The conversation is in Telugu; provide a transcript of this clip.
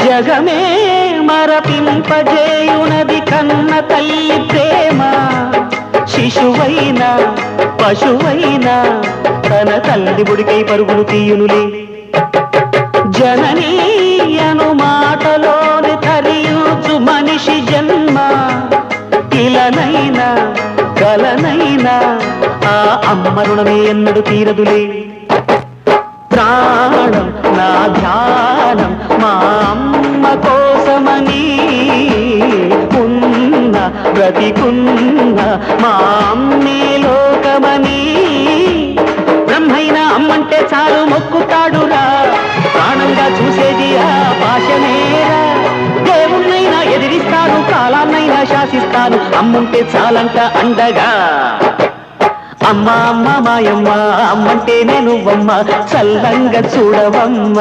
జగమే మరపింపజేయునది కన్న తల్లి ప్రేమ. శిశువైనా పశువైనా తన తల్లి బుడికై పరుగులు తీయునులే. జననీ అను మాటలోని తరియుచు మనిషి జన్మ. ఇలనైనా కలనైనా ఆ అమ్మ రుణమే ఎన్నడు తీరదులే. ప్రాణం నా ధ్యానం మా అమ్మ కోసమని, ఉన్న బ్రతికున్న మా అమ్మే లోకమని. బ్రహ్మైనా అమ్మంటే చాలు మొక్కుతాడురా, ప్రాణంగా చూసేది ఆ పాశమేరా. దేవుణ్ణైనా ఎదిరిస్తాను, కాలాన్నైనా శాసిస్తాను, అమ్ముంటే చాలంట అండగా. అమ్మ అమ్మ మాయమ్మ, అమ్మంటే నేను అమ్మ, చల్లంగా చూడవమ్మ.